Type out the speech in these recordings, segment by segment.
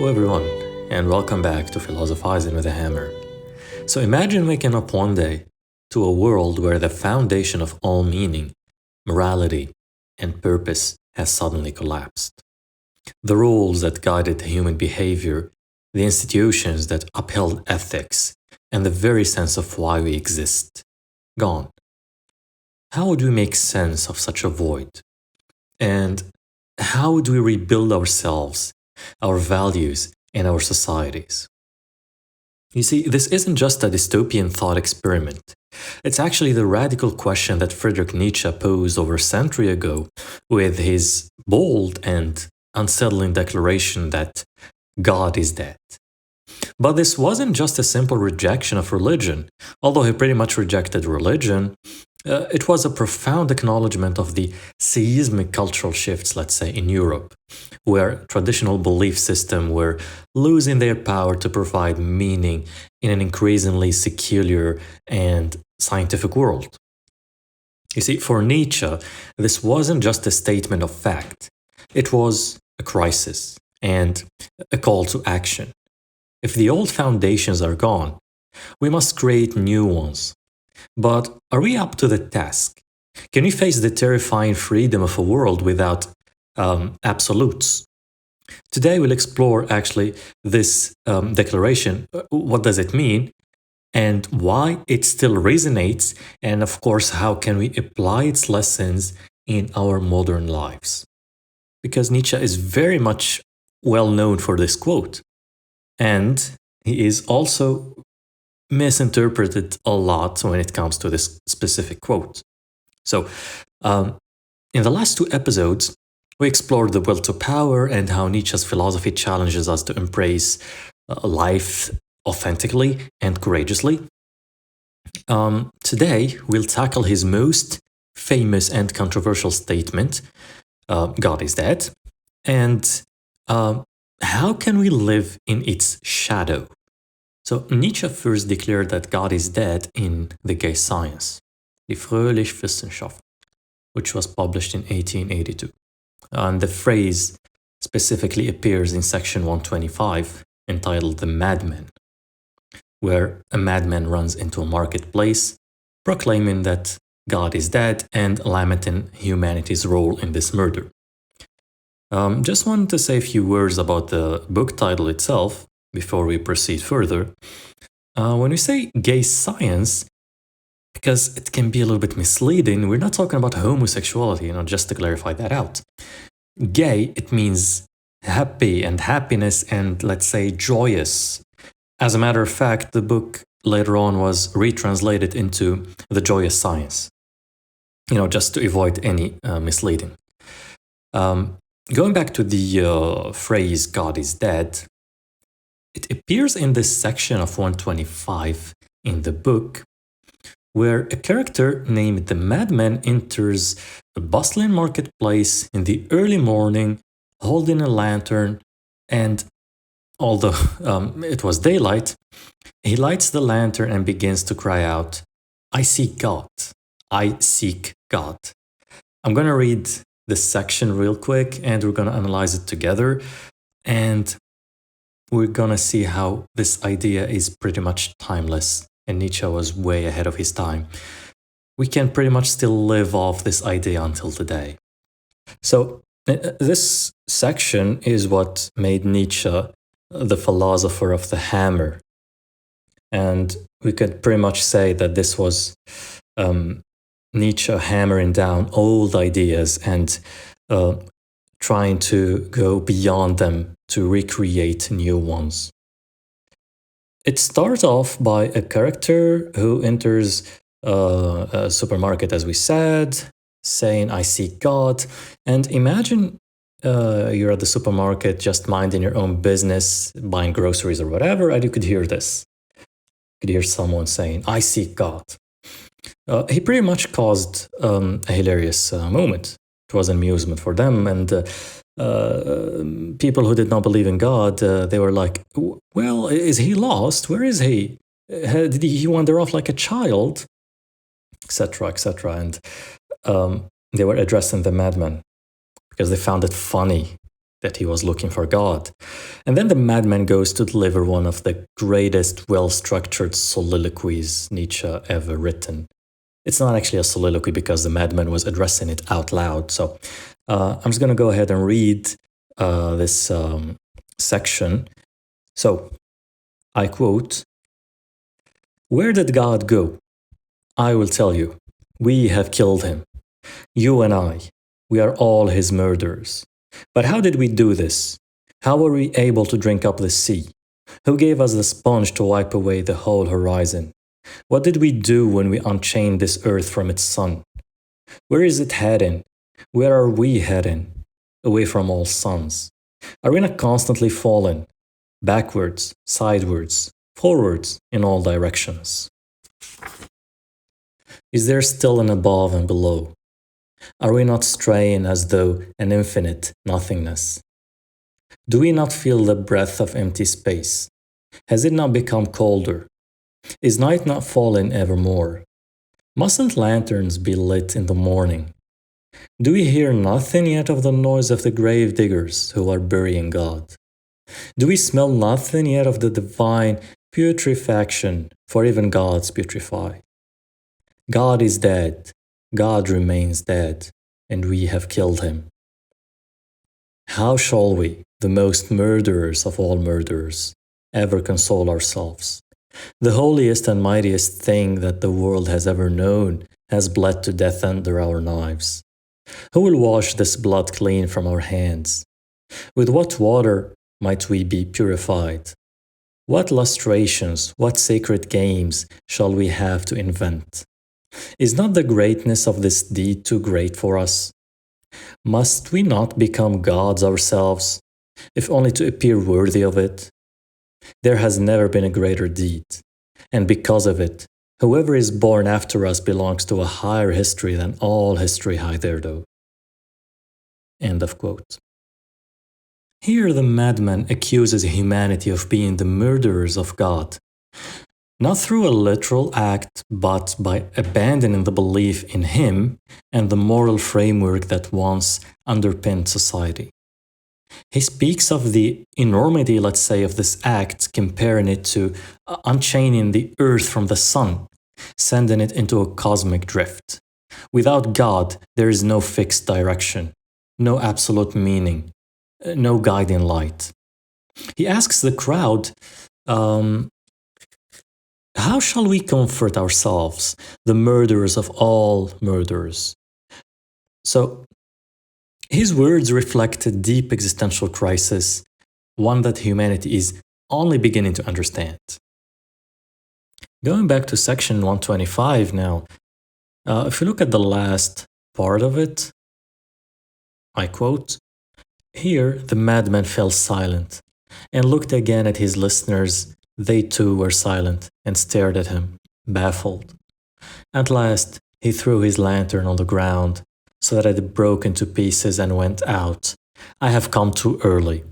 everyone, and welcome back to Philosophizing with a Hammer. So imagine waking up one day to a world where the foundation of all meaning, morality, and purpose has suddenly collapsed. The rules that guided human behavior, the institutions that upheld ethics, and the very sense of why we exist, gone. How would we make sense of such a void? And how would we rebuild ourselves, our values, and our societies? You see, this isn't just a dystopian thought experiment. It's actually the radical question that Friedrich Nietzsche posed over a century ago with his bold and unsettling declaration that God is dead. But this wasn't just a simple rejection of religion. Although he pretty much rejected religion, it was a profound acknowledgement of the seismic cultural shifts, let's say, in Europe, where traditional belief systems were losing their power to provide meaning in an increasingly secular and scientific world. You see, for Nietzsche, this wasn't just a statement of fact. It was a crisis and a call to action. If the old foundations are gone, we must create new ones. But are we up to the task? Can we face the terrifying freedom of a world without absolutes? Today we'll explore actually this declaration. What does it mean? And why it still resonates? And of course, how can we apply its lessons in our modern lives? Because Nietzsche is very much well known for this quote. And he is also misinterpreted a lot when it comes to this specific quote. So, in the last two episodes, we explored the will to power and how Nietzsche's philosophy challenges us to embrace life authentically and courageously. Today, we'll tackle his most famous and controversial statement, God is dead, and how can we live in its shadow? So Nietzsche first declared that God is dead in The Gay Science, Die Fröhliche Wissenschaft, which was published in 1882. And the phrase specifically appears in section 125, entitled The Madman, where a madman runs into a marketplace, proclaiming that God is dead and lamenting humanity's role in this murder. Just wanted to say a few words about the book title itself before we proceed further. When we say gay science, because it can be a little bit misleading, we're not talking about homosexuality, just to clarify that out. Gay, it means happy and happiness and, let's say, joyous. As a matter of fact, the book later on was retranslated into The Joyous Science, just to avoid any misleading. Going back to the phrase God is dead, it appears in this section of 125 in the book, where a character named the Madman enters a bustling marketplace in the early morning, holding a lantern, and although it was daylight, he lights the lantern and begins to cry out, "I seek God, I seek God." I'm going to read this section real quick and we're going to analyze it together, and we're going to see how this idea is pretty much timeless and Nietzsche was way ahead of his time. We can pretty much still live off this idea until today. So this section is what made Nietzsche the philosopher of the hammer. And we could pretty much say that this was Nietzsche hammering down old ideas and trying to go beyond them to recreate new ones. It starts off by a character who enters a supermarket, as we said, saying, "I seek God." And imagine you're at the supermarket just minding your own business, buying groceries or whatever, and you could hear this. You could hear someone saying, "I seek God." He pretty much caused a hilarious moment. It was an amusement for them, and people who did not believe in God, they were like, "Well, is he lost? Where is he? Did he wander off like a child?" Etc., etc. And they were addressing the madman because they found it funny that he was looking for God. And then the madman goes to deliver one of the greatest well-structured soliloquies Nietzsche ever written. It's not actually a soliloquy because the madman was addressing it out loud. So I'm just going to go ahead and read this section. So I quote, "Where did God go? I will tell you. We have killed him. You and I. We are all his murderers. But how did we do this? How were we able to drink up the sea? Who gave us the sponge to wipe away the whole horizon? What did we do when we unchained this earth from its sun? Where is it heading? Where are we heading? Away from all suns. Are we not constantly falling? Backwards, sidewards, forwards, in all directions. Is there still an above and below? Are we not straying as though an infinite nothingness? Do we not feel the breath of empty space? Has it not become colder? Is night not falling evermore? Mustn't lanterns be lit in the morning? Do we hear nothing yet of the noise of the grave diggers who are burying God? Do we smell nothing yet of the divine putrefaction, for even gods putrefy? God is dead, God remains dead, and we have killed him. How shall we, the most murderers of all murderers, ever console ourselves? The holiest and mightiest thing that the world has ever known has bled to death under our knives. Who will wash this blood clean from our hands? With what water might we be purified? What lustrations, what sacred games shall we have to invent? Is not the greatness of this deed too great for us? Must we not become gods ourselves, if only to appear worthy of it? There has never been a greater deed, and because of it, whoever is born after us belongs to a higher history than all history hitherto." End of quote. Here the madman accuses humanity of being the murderers of God, not through a literal act, but by abandoning the belief in him and the moral framework that once underpinned society. He speaks of the enormity, let's say, of this act, comparing it to unchaining the earth from the sun, sending it into a cosmic drift. Without God, there is no fixed direction, no absolute meaning, no guiding light. He asks the crowd, how shall we comfort ourselves, the murderers of all murderers? So, his words reflect a deep existential crisis, one that humanity is only beginning to understand. Going back to section 125 now, if you look at the last part of it, I quote, "Here the madman fell silent and looked again at his listeners. They too were silent and stared at him, baffled. At last he threw his lantern on the ground, so that it broke into pieces and went out. I have come too early."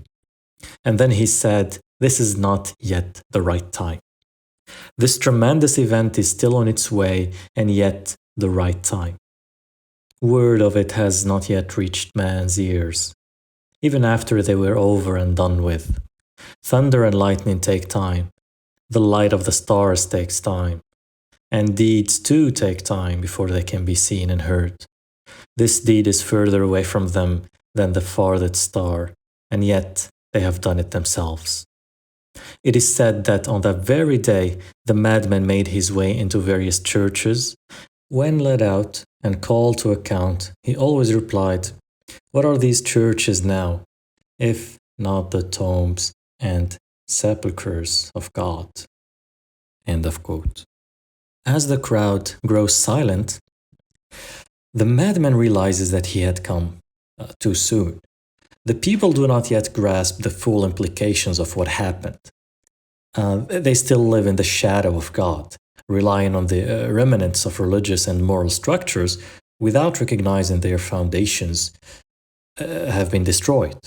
And then he said, "This is not yet the right time. This tremendous event is still on its way, and yet the right time. Word of it has not yet reached man's ears, even after they were over and done with. Thunder and lightning take time. The light of the stars takes time. And deeds too take time before they can be seen and heard. This deed is further away from them than the farthest star, and yet they have done it themselves. It is said that on that very day the madman made his way into various churches. When led out and called to account, he always replied, 'What are these churches now, if not the tombs and sepulchres of God?'" End of quote. As the crowd grows silent, the madman realizes that he had come too soon. The people do not yet grasp the full implications of what happened. They still live in the shadow of God, relying on the remnants of religious and moral structures without recognizing their foundations have been destroyed.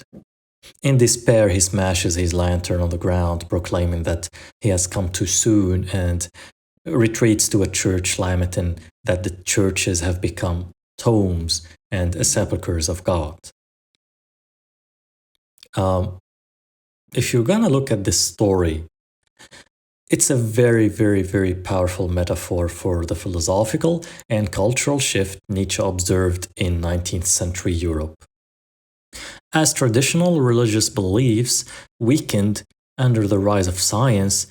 In despair, he smashes his lantern on the ground, proclaiming that he has come too soon, and retreats to a church, lamenting that the churches have become tombs and sepulchres of God. Um, if you're gonna look at this story, it's a very, very, very powerful metaphor for the philosophical and cultural shift Nietzsche observed in 19th century Europe. As traditional religious beliefs weakened under the rise of science,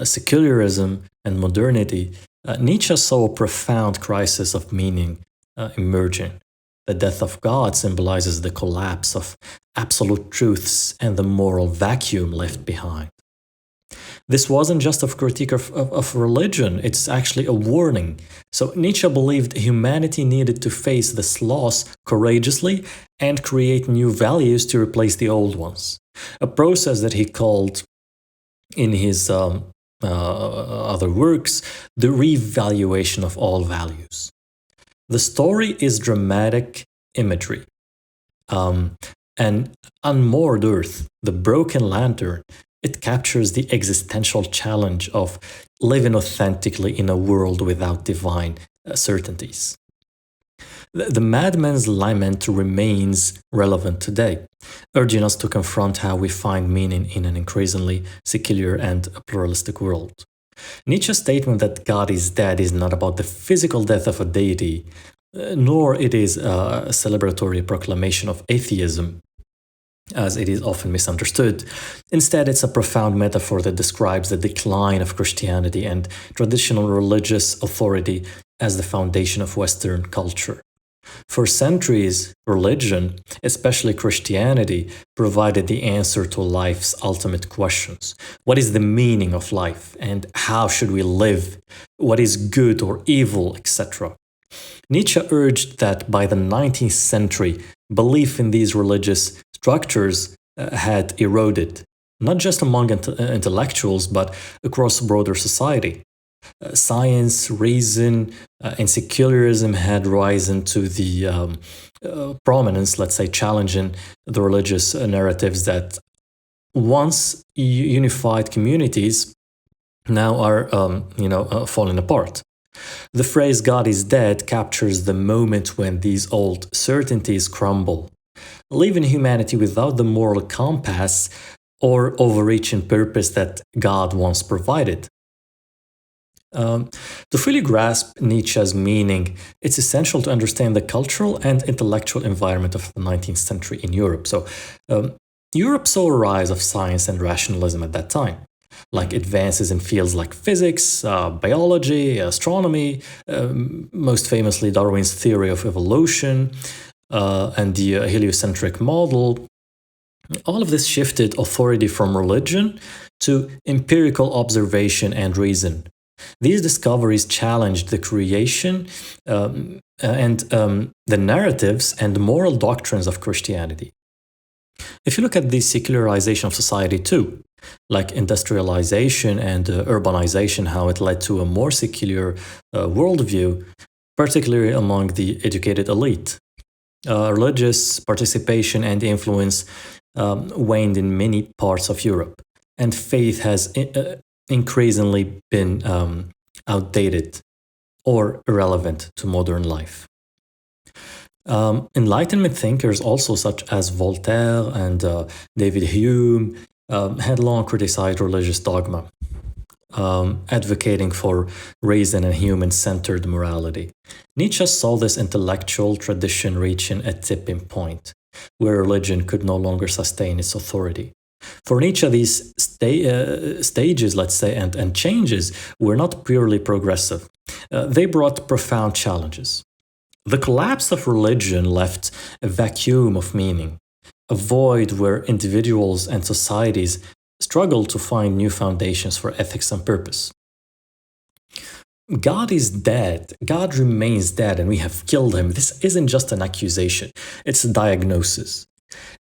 secularism, and modernity, Nietzsche saw a profound crisis of meaning emerging. The death of God symbolizes the collapse of absolute truths and the moral vacuum left behind. This wasn't just a critique of religion, it's actually a warning. So Nietzsche believed humanity needed to face this loss courageously and create new values to replace the old ones. A process that he called in his other works the revaluation of all values. The story is dramatic imagery. An unmoored earth, the broken lantern, it captures the existential challenge of living authentically in a world without divine certainties. The madman's lament remains relevant today, urging us to confront how we find meaning in an increasingly secular and pluralistic world. Nietzsche's statement that God is dead is not about the physical death of a deity, nor it is a celebratory proclamation of atheism, as it is often misunderstood. Instead, it's a profound metaphor that describes the decline of Christianity and traditional religious authority as the foundation of Western culture. For centuries, religion, especially Christianity, provided the answer to life's ultimate questions. What is the meaning of life, and how should we live? What is good or evil, etc.? Nietzsche urged that by the 19th century, belief in these religious structures had eroded, not just among intellectuals, but across broader society. Science, reason, and secularism had risen to the prominence, let's say, challenging the religious narratives that once unified communities now are, falling apart. The phrase God is dead captures the moment when these old certainties crumble, leaving humanity without the moral compass or overreaching purpose that God once provided. To fully grasp Nietzsche's meaning, it's essential to understand the cultural and intellectual environment of the 19th century in Europe. So, Europe saw a rise of science and rationalism at that time, like advances in fields like physics, biology, astronomy, most famously Darwin's theory of evolution, and the heliocentric model. All of this shifted authority from religion to empirical observation and reason. These discoveries challenged the creation and the narratives and moral doctrines of Christianity. If you look at the secularization of society too, like industrialization and urbanization, how it led to a more secular worldview, particularly among the educated elite. Religious participation and influence waned in many parts of Europe, and faith has increasingly been outdated or irrelevant to modern life. Enlightenment thinkers, also such as Voltaire and David Hume, had long criticized religious dogma, advocating for reason and human-centered morality. Nietzsche saw this intellectual tradition reaching a tipping point, where religion could no longer sustain its authority. For Nietzsche, these stages, let's say, and changes were not purely progressive. They brought profound challenges. The collapse of religion left a vacuum of meaning, a void where individuals and societies struggled to find new foundations for ethics and purpose. God is dead. God remains dead, and we have killed him. This isn't just an accusation, it's a diagnosis.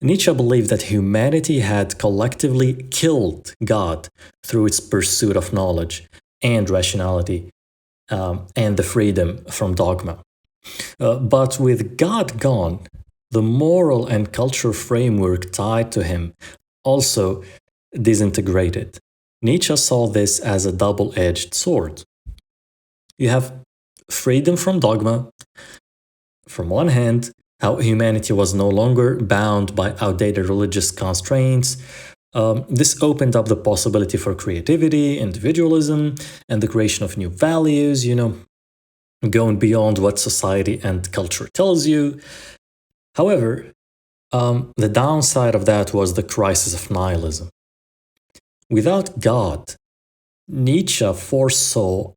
Nietzsche believed that humanity had collectively killed God through its pursuit of knowledge and rationality and the freedom from dogma. But with God gone, the moral and cultural framework tied to him also disintegrated. Nietzsche saw this as a double-edged sword. You have freedom from dogma from one hand, how humanity was no longer bound by outdated religious constraints. This opened up the possibility for creativity, individualism, and the creation of new values, going beyond what society and culture tells you. However, the downside of that was the crisis of nihilism. Without God, Nietzsche foresaw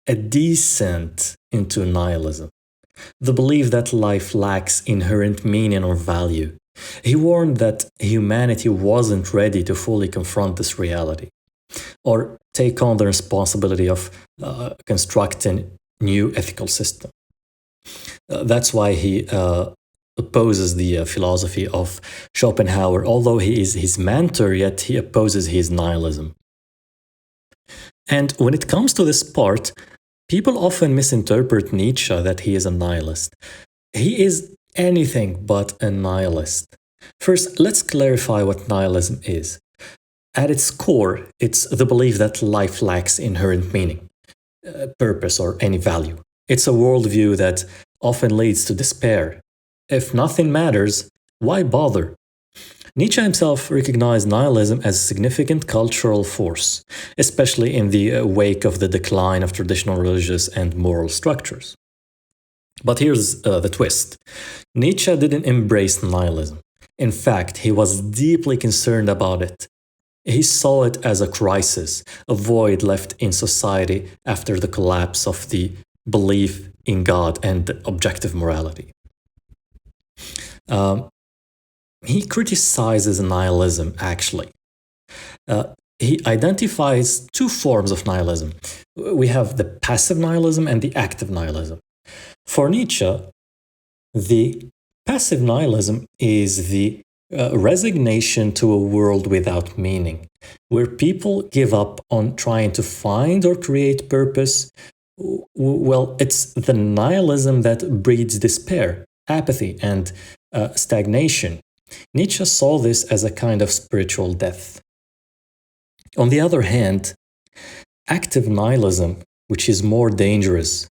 a descent into nihilism, the belief that life lacks inherent meaning or value. He warned that humanity wasn't ready to fully confront this reality or take on the responsibility of constructing new ethical system. That's why he opposes the philosophy of Schopenhauer. Although he is his mentor, yet he opposes his nihilism. And when it comes to this part, people often misinterpret Nietzsche that he is a nihilist. He is anything but a nihilist. First, let's clarify what nihilism is. At its core, it's the belief that life lacks inherent meaning, purpose, or any value. It's a worldview that often leads to despair. If nothing matters, why bother? Nietzsche himself recognized nihilism as a significant cultural force, especially in the wake of the decline of traditional religious and moral structures. But here's the twist. Nietzsche didn't embrace nihilism. In fact, he was deeply concerned about it. He saw it as a crisis, a void left in society after the collapse of the belief in God and objective morality. He criticizes nihilism, actually. He identifies two forms of nihilism. We have the passive nihilism and the active nihilism. For Nietzsche, the passive nihilism is the resignation to a world without meaning, where people give up on trying to find or create purpose. Well, it's the nihilism that breeds despair, apathy, and stagnation. Nietzsche saw this as a kind of spiritual death. On the other hand, active nihilism, which is more dangerous,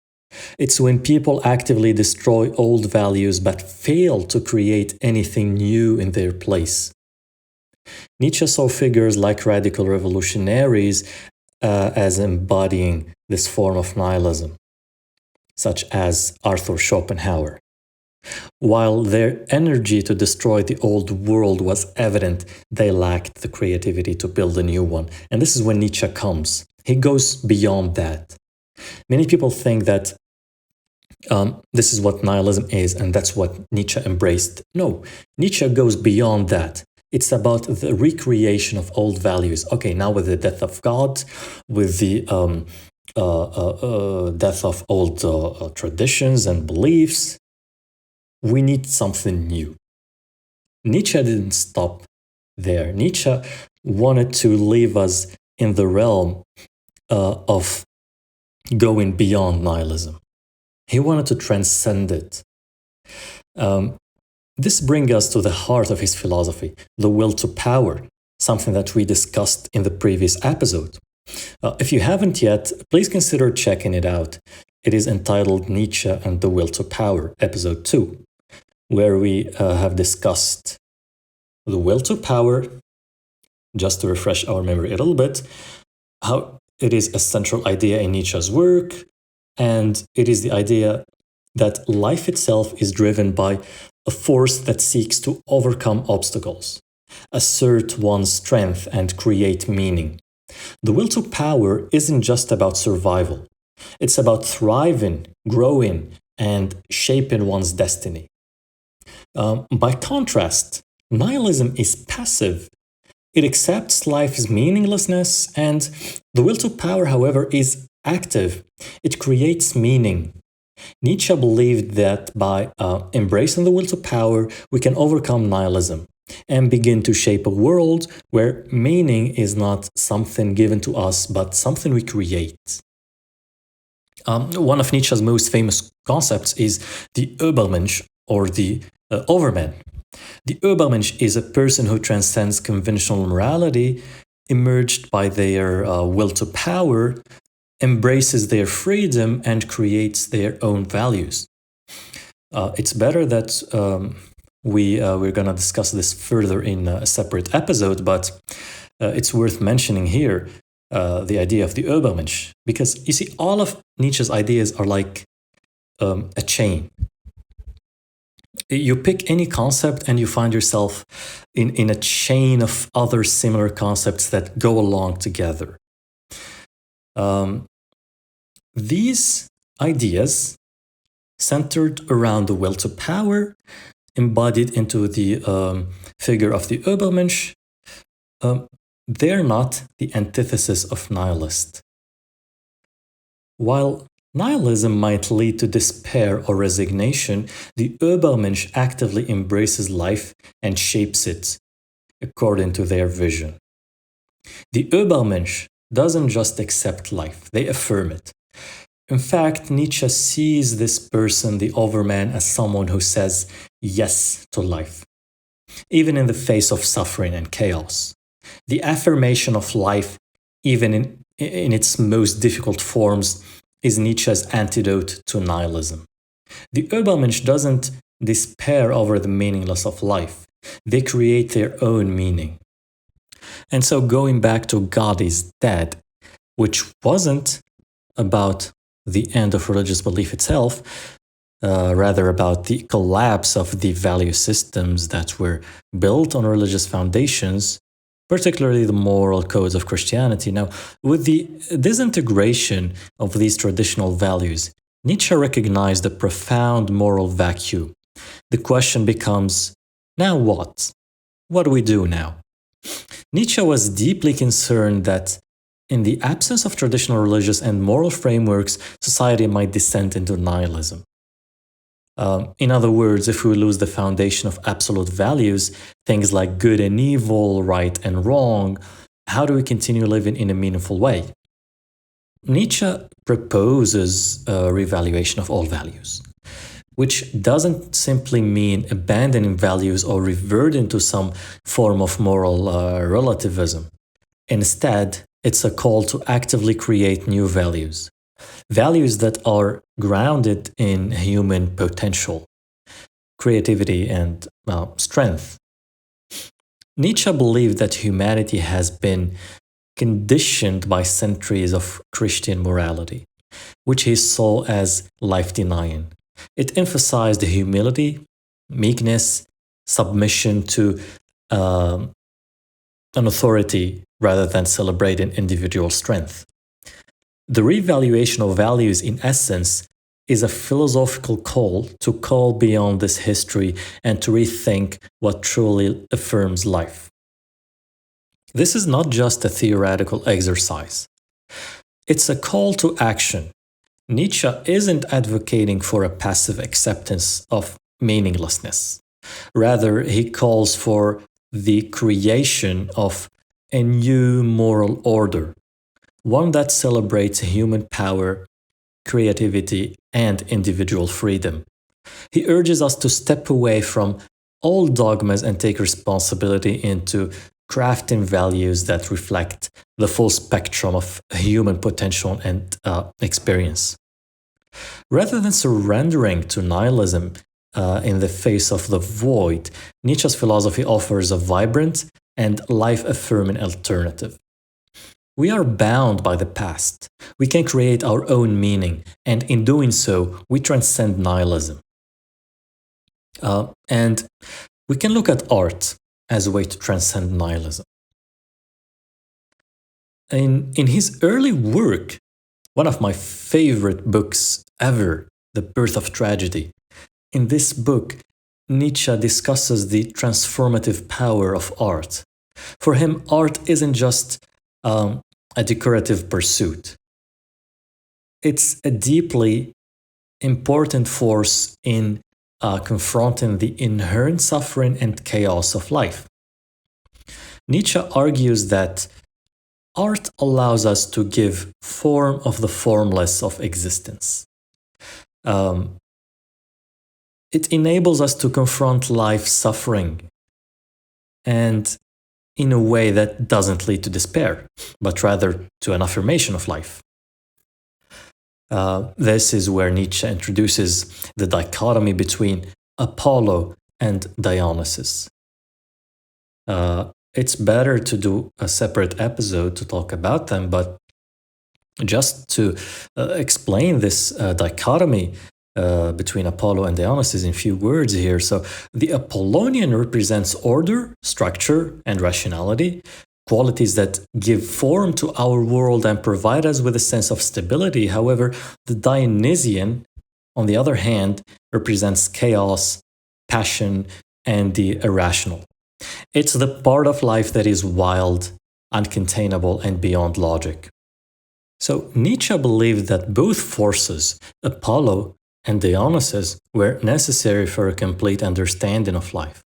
it's when people actively destroy old values but fail to create anything new in their place. Nietzsche saw figures like radical revolutionaries as embodying this form of nihilism, such as Arthur Schopenhauer. While their energy to destroy the old world was evident, they lacked the creativity to build a new one. And this is when Nietzsche comes. He goes beyond that. Many people think that this is what nihilism is, and that's what Nietzsche embraced. No, Nietzsche goes beyond that. It's about the recreation of old values. Okay, now with the death of God, with the death of old traditions and beliefs, we need something new. Nietzsche didn't stop there. Nietzsche wanted to leave us in the realm of going beyond nihilism. He wanted to transcend it. This brings us to the heart of his philosophy, the will to power, something that we discussed in the previous episode. If you haven't yet, please consider checking it out. It is entitled Nietzsche and the Will to Power, episode 2, where we have discussed the will to power, just to refresh our memory a little bit, how it is a central idea in Nietzsche's work, and it is the idea that life itself is driven by a force that seeks to overcome obstacles, assert one's strength, and create meaning. The will to power isn't just about survival. It's about thriving, growing, and shaping one's destiny. By contrast, nihilism is passive. It accepts life's meaninglessness, and the will to power, however, is active. It creates meaning. Nietzsche believed that by embracing the will to power, we can overcome nihilism and begin to shape a world where meaning is not something given to us, but something we create. One of Nietzsche's most famous concepts is the Urban Mch, or the overman. The Urban Mch is a person who transcends conventional morality, emerged by their will to power, embraces their freedom, and creates their own values. It's better that we're going to discuss this further in a separate episode, but it's worth mentioning here the idea of the Urban Mch, because you see, all of Nietzsche's ideas are like a chain. You pick any concept and you find yourself in a chain of other similar concepts that go along together. These ideas, centered around the will to power, embodied into the figure of the Urban Mch, they're not the antithesis of nihilist. While nihilism might lead to despair or resignation, the Urban Mch actively embraces life and shapes it according to their vision. The Urban Mch doesn't just accept life, they affirm it. In fact, Nietzsche sees this person, the overman, as someone who says yes to life, even in the face of suffering and chaos. The affirmation of life, even in its most difficult forms, is Nietzsche's antidote to nihilism. The Urban Mch doesn't despair over the meaningless of life. They create their own meaning. And so going back to God is Dead, which wasn't about the end of religious belief itself, rather about the collapse of the value systems that were built on religious foundations, particularly the moral codes of Christianity. Now, with the disintegration of these traditional values, Nietzsche recognized a profound moral vacuum. The question becomes, now what? What do we do now? Nietzsche was deeply concerned that in the absence of traditional religious and moral frameworks, society might descend into nihilism. In other words, if we lose the foundation of absolute values, things like good and evil, right and wrong, how do we continue living in a meaningful way? Nietzsche proposes a revaluation of all values, which doesn't simply mean abandoning values or reverting to some form of moral relativism. Instead, it's a call to actively create new values. Values that are grounded in human potential, creativity, and strength. Nietzsche believed that humanity has been conditioned by centuries of Christian morality, which he saw as life-denying. It emphasized humility, meekness, submission to an authority rather than celebrating individual strength. The revaluation of values, in essence, is a philosophical call to call beyond this history and to rethink what truly affirms life. This is not just a theoretical exercise. It's a call to action. Nietzsche isn't advocating for a passive acceptance of meaninglessness. Rather, he calls for the creation of a new moral order, one that celebrates human power, creativity, and individual freedom. He urges us to step away from all dogmas and take responsibility into crafting values that reflect the full spectrum of human potential and experience. Rather than surrendering to nihilism in the face of the void, Nietzsche's philosophy offers a vibrant and life-affirming alternative. We are bound by the past. We can create our own meaning, and in doing so, we transcend nihilism. And we can look at art as a way to transcend nihilism. In his early work, one of my favorite books ever, The Birth of Tragedy, in this book, Nietzsche discusses the transformative power of art. For him, art isn't just a decorative pursuit. It's a deeply important force in confronting the inherent suffering and chaos of life. Nietzsche argues that art allows us to give form of the formless of existence. It enables us to confront life's suffering, and in a way that doesn't lead to despair, but rather to an affirmation of life. This is where Nietzsche introduces the dichotomy between Apollo and Dionysus. It's better to do a separate episode to talk about them, but just to explain this dichotomy between Apollo and Dionysus in few words here. So the Apollonian represents order, structure, and rationality, qualities that give form to our world and provide us with a sense of stability. However, the Dionysian, on the other hand, represents chaos, passion, and the irrational. It's the part of life that is wild, uncontainable, and beyond logic. So Nietzsche believed that both forces, Apollo and Dionysus, were necessary for a complete understanding of life.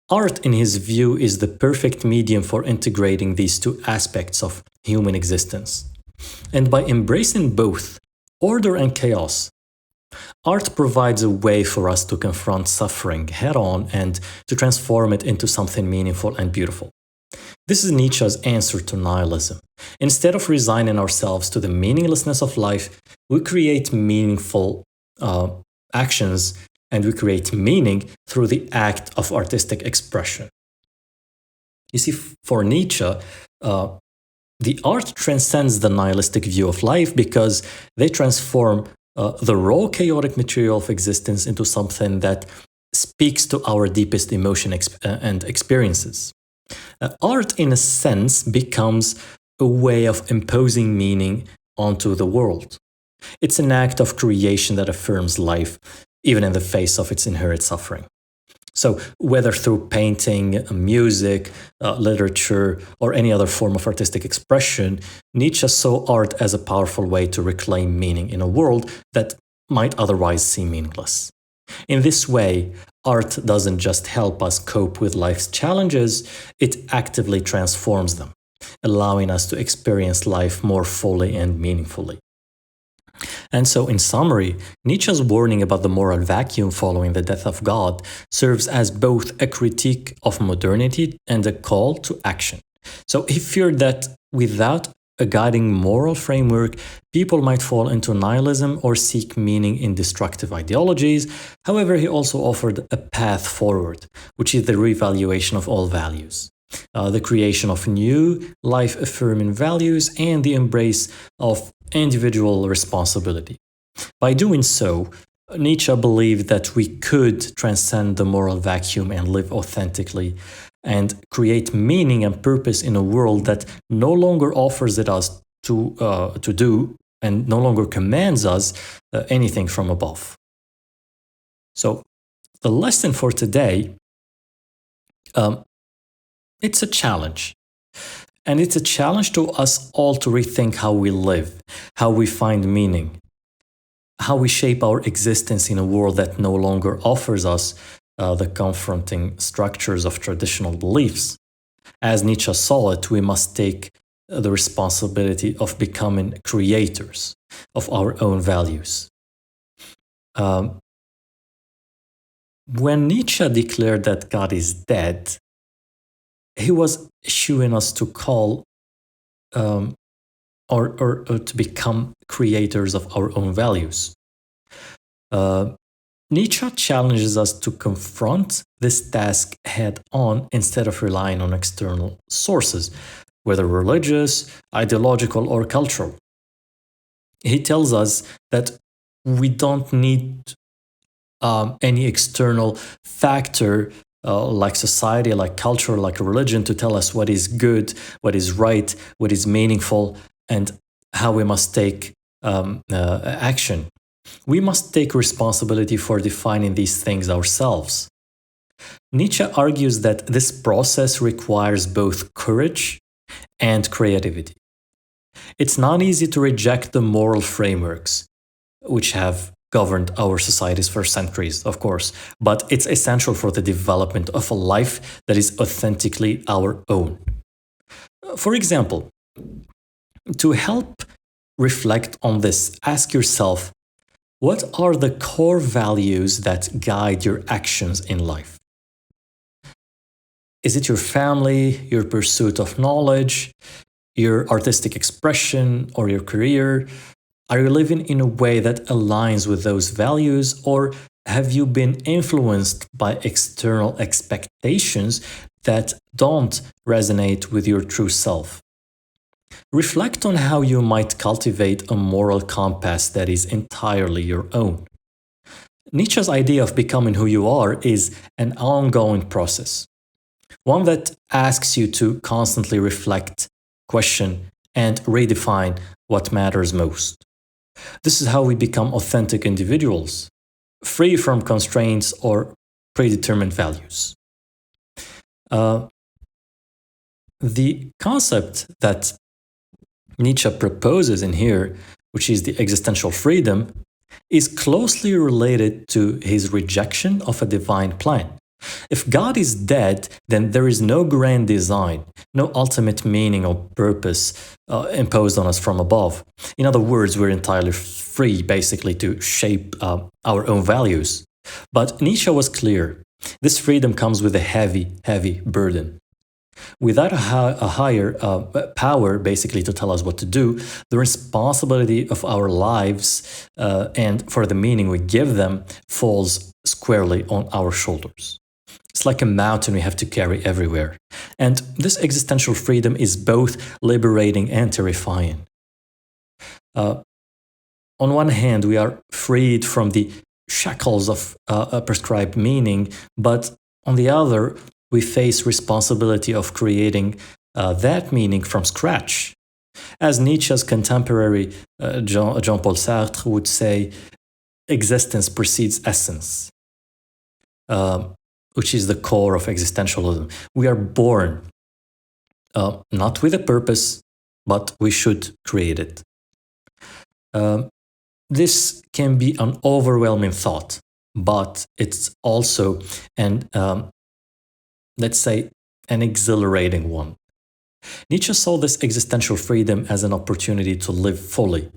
Art, in his view, is the perfect medium for integrating these two aspects of human existence. And by embracing both, order and chaos, art provides a way for us to confront suffering head on and to transform it into something meaningful and beautiful. This is Nietzsche's answer to nihilism. Instead of resigning ourselves to the meaninglessness of life, we create meaningful actions and we create meaning through the act of artistic expression. You see, for Nietzsche, the art transcends the nihilistic view of life because they transform the raw chaotic material of existence into something that speaks to our deepest emotion and experiences. Art, in a sense, becomes a way of imposing meaning onto the world. It's an act of creation that affirms life, even in the face of its inherent suffering. So, whether through painting, music, literature, or any other form of artistic expression, Nietzsche saw art as a powerful way to reclaim meaning in a world that might otherwise seem meaningless. In this way, art doesn't just help us cope with life's challenges, it actively transforms them, allowing us to experience life more fully and meaningfully. And so, in summary, Nietzsche's warning about the moral vacuum following the death of God serves as both a critique of modernity and a call to action. So, he feared that without a guiding moral framework, people might fall into nihilism or seek meaning in destructive ideologies. However, he also offered a path forward, which is the reevaluation of all values, the creation of new, life-affirming values, and the embrace of individual responsibility. By doing so, Nietzsche believed that we could transcend the moral vacuum and live authentically and create meaning and purpose in a world that no longer offers it us to do and no longer commands us anything from above. So, the lesson for today, it's a challenge. And it's a challenge to us all to rethink how we live, how we find meaning, how we shape our existence in a world that no longer offers us the confronting structures of traditional beliefs. As Nietzsche saw it, we must take the responsibility of becoming creators of our own values. When Nietzsche declared that God is dead, he was issuing us to call or to become creators of our own values. Nietzsche challenges us to confront this task head on instead of relying on external sources, whether religious, ideological, or cultural. He tells us that we don't need any external factor like society, like culture, like religion to tell us what is good, what is right, what is meaningful, and how we must take action. We must take responsibility for defining these things ourselves. Nietzsche argues that this process requires both courage and creativity. It's not easy to reject the moral frameworks, which have governed our societies for centuries, of course, but it's essential for the development of a life that is authentically our own. For example, to help reflect on this, ask yourself, what are the core values that guide your actions in life? Is it your family, your pursuit of knowledge, your artistic expression, or your career? Are you living in a way that aligns with those values, or have you been influenced by external expectations that don't resonate with your true self? Reflect on how you might cultivate a moral compass that is entirely your own. Nietzsche's idea of becoming who you are is an ongoing process, one that asks you to constantly reflect, question, and redefine what matters most. This is how we become authentic individuals, free from constraints or predetermined values. Uh, the concept that Nietzsche proposes in here, which is the existential freedom, is closely related to his rejection of a divine plan. If God is dead, then there is no grand design, no ultimate meaning or purpose imposed on us from above. In other words, we're entirely free, basically, to shape our own values. But Nietzsche was clear. This freedom comes with a heavy, heavy burden. Without a higher power, basically, to tell us what to do, the responsibility of our lives and for the meaning we give them falls squarely on our shoulders. It's like a mountain we have to carry everywhere. And this existential freedom is both liberating and terrifying. On one hand, we are freed from the shackles of a prescribed meaning, but on the other, we face responsibility of creating that meaning from scratch. As Nietzsche's contemporary Jean-Paul Sartre would say, existence precedes essence, which is the core of existentialism. We are born not with a purpose, but we should create it. This can be an overwhelming thought, but it's also an let's say, an exhilarating one. Nietzsche saw this existential freedom as an opportunity to live fully,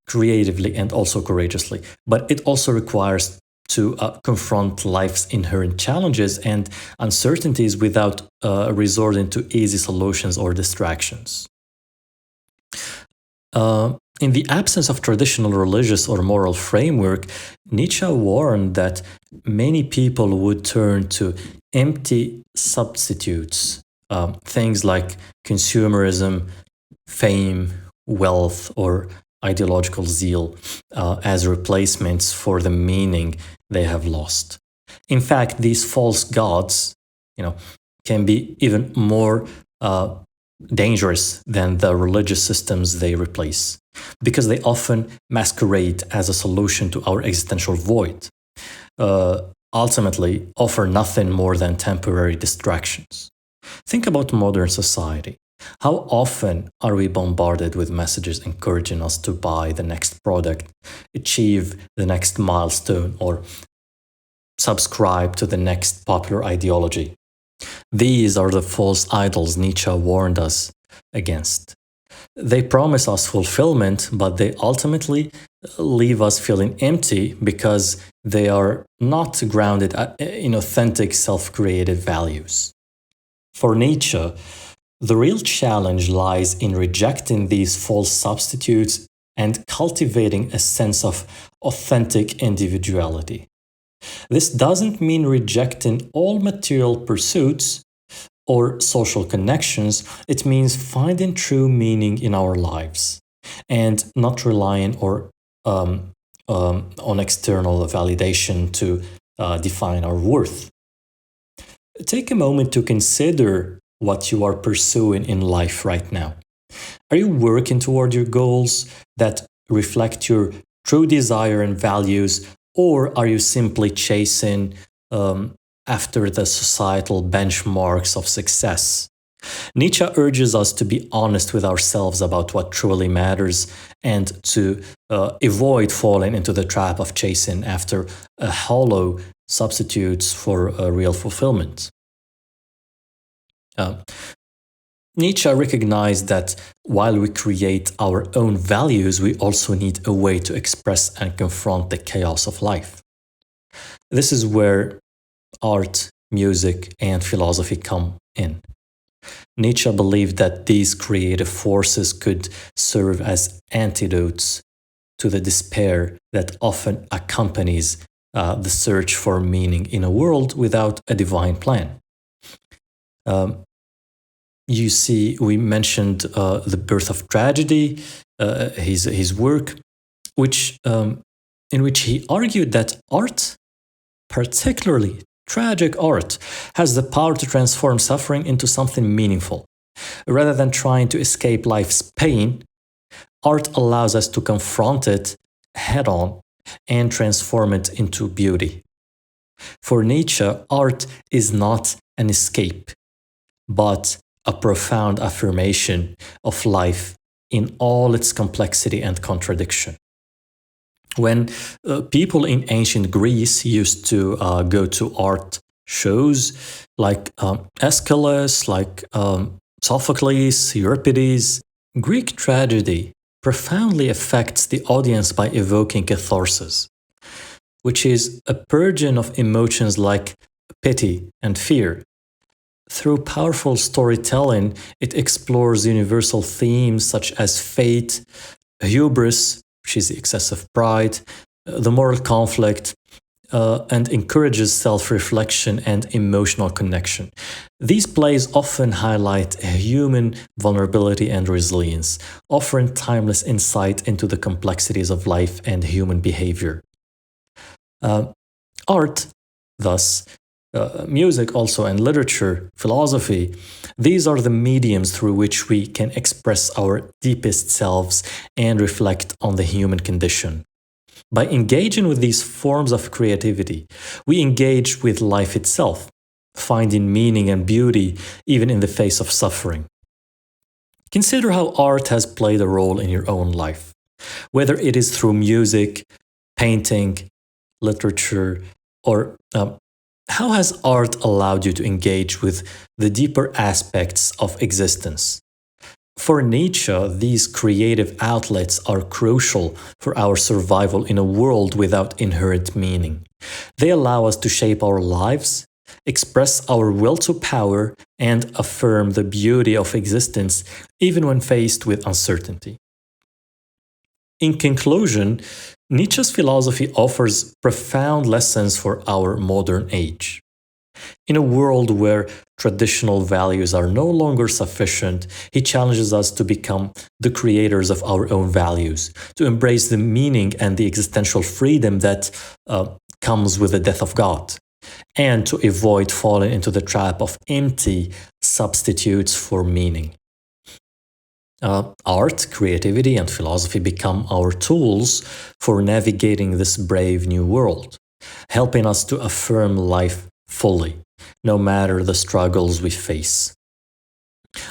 creatively, and also courageously. But it also requires to confront life's inherent challenges and uncertainties without resorting to easy solutions or distractions. In the absence of traditional religious or moral framework, Nietzsche warned that many people would turn to empty substitutes, things like consumerism, fame, wealth, or ideological zeal as replacements for the meaning they have lost. In fact, these false gods, can be even more dangerous than the religious systems they replace, because they often masquerade as a solution to our existential void, ultimately offer nothing more than temporary distractions. Think about modern society. How often are we bombarded with messages encouraging us to buy the next product, achieve the next milestone, or subscribe to the next popular ideology? These are the false idols Nietzsche warned us against. They promise us fulfillment, but they ultimately leave us feeling empty because they are not grounded in authentic self-created values. For Nietzsche, the real challenge lies in rejecting these false substitutes and cultivating a sense of authentic individuality. This doesn't mean rejecting all material pursuits or social connections. It means finding true meaning in our lives and not relying on external validation to define our worth. Take a moment to consider what you are pursuing in life right now. Are you working toward your goals that reflect your true desire and values, or are you simply chasing after the societal benchmarks of success? Nietzsche urges us to be honest with ourselves about what truly matters and to avoid falling into the trap of chasing after a hollow substitutes for a real fulfillment. Nietzsche recognized that while we create our own values, we also need a way to express and confront the chaos of life. This is where art, music, and philosophy come in. Nietzsche believed that these creative forces could serve as antidotes to the despair that often accompanies the search for meaning in a world without a divine plan. You see, we mentioned The Birth of Tragedy, his work, in which he argued that art, particularly tragic art, has the power to transform suffering into something meaningful. Rather than trying to escape life's pain, art allows us to confront it head on and transform it into beauty. For Nietzsche, art is not an escape, but a profound affirmation of life in all its complexity and contradiction. When people in ancient Greece used to go to art shows like Aeschylus, like Sophocles, Euripides, Greek tragedy profoundly affects the audience by evoking catharsis, which is a purging of emotions like pity and fear. Through powerful storytelling, it explores universal themes such as fate, hubris, which is the excessive pride, the moral conflict, and encourages self-reflection and emotional connection. These plays often highlight human vulnerability and resilience, offering timeless insight into the complexities of life and human behavior. Art, thus, music also, and literature, philosophy, these are the mediums through which we can express our deepest selves and reflect on the human condition. By engaging with these forms of creativity, we engage with life itself, finding meaning and beauty even in the face of suffering. Consider how art has played a role in your own life, whether it is through music, painting, literature, or how has art allowed you to engage with the deeper aspects of existence? For Nietzsche, these creative outlets are crucial for our survival in a world without inherent meaning. They allow us to shape our lives, express our will to power, and affirm the beauty of existence even when faced with uncertainty. In conclusion, Nietzsche's philosophy offers profound lessons for our modern age. In a world where traditional values are no longer sufficient, he challenges us to become the creators of our own values, to embrace the meaning and the existential freedom that comes with the death of God, and to avoid falling into the trap of empty substitutes for meaning. Art, creativity, and philosophy become our tools for navigating this brave new world, helping us to affirm life fully, no matter the struggles we face.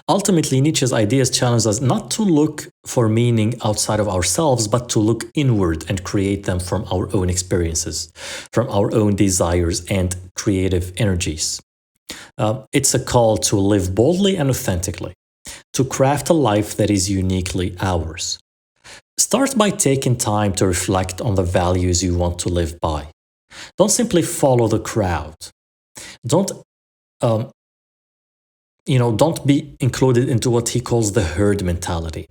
Ultimately, Nietzsche's ideas challenge us not to look for meaning outside of ourselves, but to look inward and create them from our own experiences, from our own desires and creative energies. It's a call to live boldly and authentically, to craft a life that is uniquely ours. Start by taking time to reflect on the values you want to live by. Don't simply follow the crowd. Don't don't be included into what he calls the herd mentality.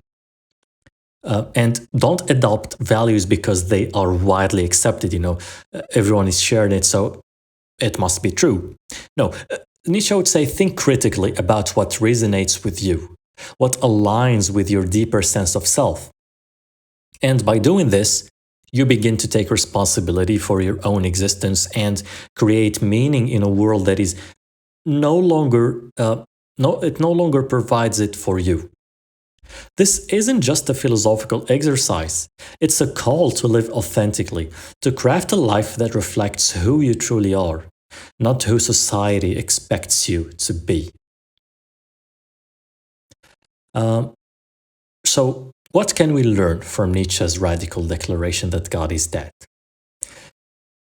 And don't adopt values because they are widely accepted. Everyone is sharing it, so it must be true. No, Nietzsche would say, think critically about what resonates with you, what aligns with your deeper sense of self. And by doing this, you begin to take responsibility for your own existence and create meaning in a world that is no longer provides it for you. This isn't just a philosophical exercise. It's a call to live authentically, to craft a life that reflects who you truly are, not who society expects you to be. So, what can we learn from Nietzsche's radical declaration that God is dead?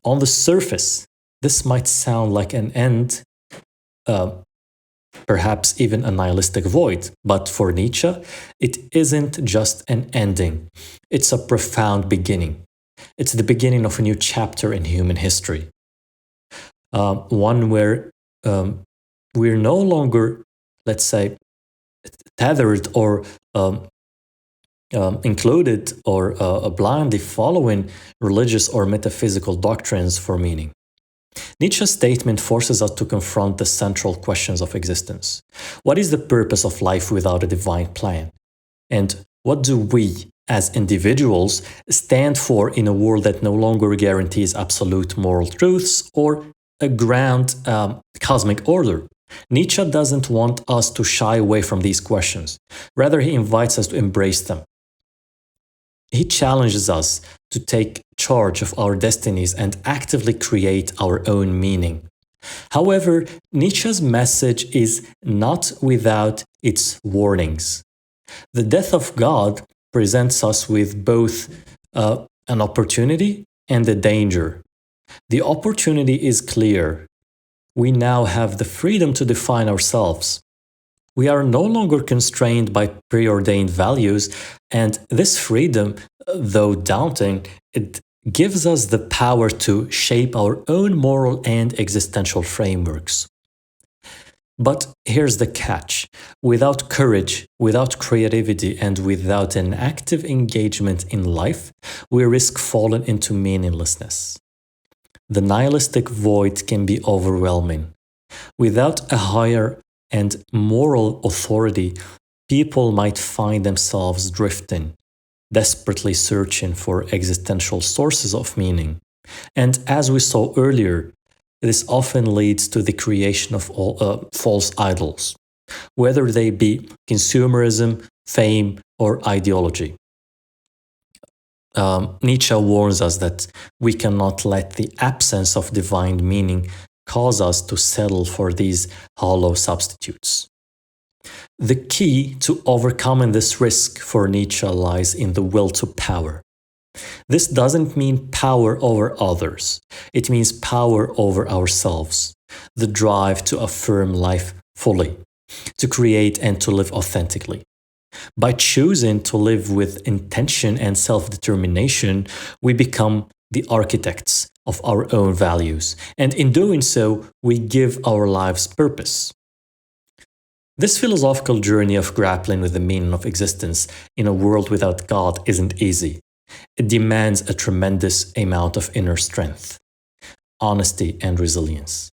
On the surface, this might sound like an end, perhaps even a nihilistic void, but for Nietzsche, it isn't just an ending. It's a profound beginning. It's the beginning of a new chapter in human history. One where we're no longer, let's say, tethered or included or blindly following religious or metaphysical doctrines for meaning. Nietzsche's statement forces us to confront the central questions of existence. What is the purpose of life without a divine plan? And what do we, as individuals, stand for in a world that no longer guarantees absolute moral truths or a grand cosmic order? Nietzsche doesn't want us to shy away from these questions. Rather, he invites us to embrace them. He challenges us to take charge of our destinies and actively create our own meaning. However, Nietzsche's message is not without its warnings. The death of God presents us with both an opportunity and a danger. The opportunity is clear. We now have the freedom to define ourselves. We are no longer constrained by preordained values, and this freedom, though daunting, it gives us the power to shape our own moral and existential frameworks. But here's the catch. Without courage, without creativity, and without an active engagement in life, we risk falling into meaninglessness. The nihilistic void can be overwhelming. Without a higher and moral authority, people might find themselves drifting, desperately searching for existential sources of meaning. And as we saw earlier, this often leads to the creation of false idols, whether they be consumerism, fame, or ideology. Nietzsche warns us that we cannot let the absence of divine meaning cause us to settle for these hollow substitutes. The key to overcoming this risk for Nietzsche lies in the will to power. This doesn't mean power over others. It means power over ourselves, the drive to affirm life fully, to create and to live authentically. By choosing to live with intention and self-determination, we become the architects of our own values, and in doing so, we give our lives purpose. This philosophical journey of grappling with the meaning of existence in a world without God isn't easy. It demands a tremendous amount of inner strength, honesty, and resilience.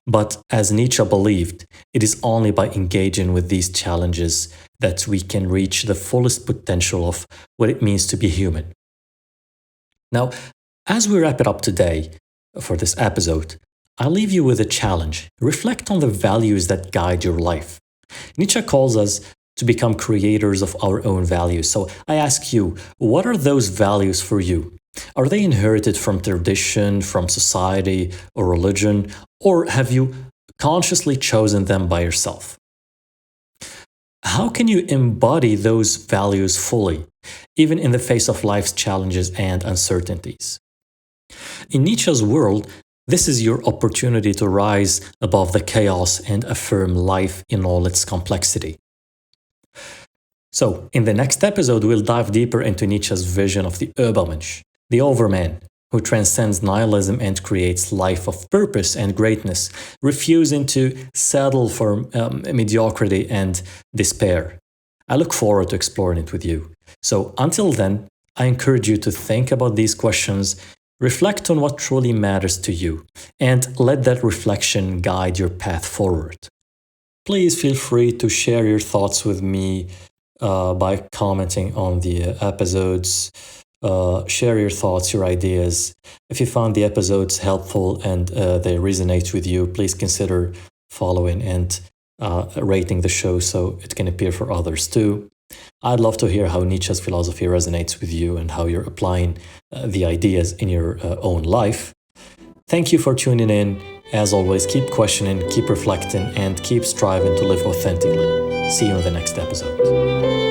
But as Nietzsche believed, it is only by engaging with these challenges that we can reach the fullest potential of what it means to be human. Now, as we wrap it up today for this episode, I'll leave you with a challenge. Reflect on the values that guide your life. Nietzsche calls us to become creators of our own values. So I ask you, what are those values for you? Are they inherited from tradition, from society or religion, or have you consciously chosen them by yourself? How can you embody those values fully, even in the face of life's challenges and uncertainties? In Nietzsche's world, this is your opportunity to rise above the chaos and affirm life in all its complexity. So, in the next episode, we'll dive deeper into Nietzsche's vision of the Urban Mch, the overman, who transcends nihilism and creates life of purpose and greatness, refusing to settle for mediocrity and despair. I look forward to exploring it with you. So, until then, I encourage you to think about these questions, reflect on what truly matters to you, and let that reflection guide your path forward. Please feel free to share your thoughts with me by commenting on the episodes. Share your thoughts, your ideas. If you found the episodes helpful and they resonate with you, please consider following and rating the show so it can appear for others too. I'd love to hear how Nietzsche's philosophy resonates with you and how you're applying the ideas in your own life. Thank you for tuning in. As always, keep questioning, keep reflecting, and keep striving to live authentically. See you in the next episode.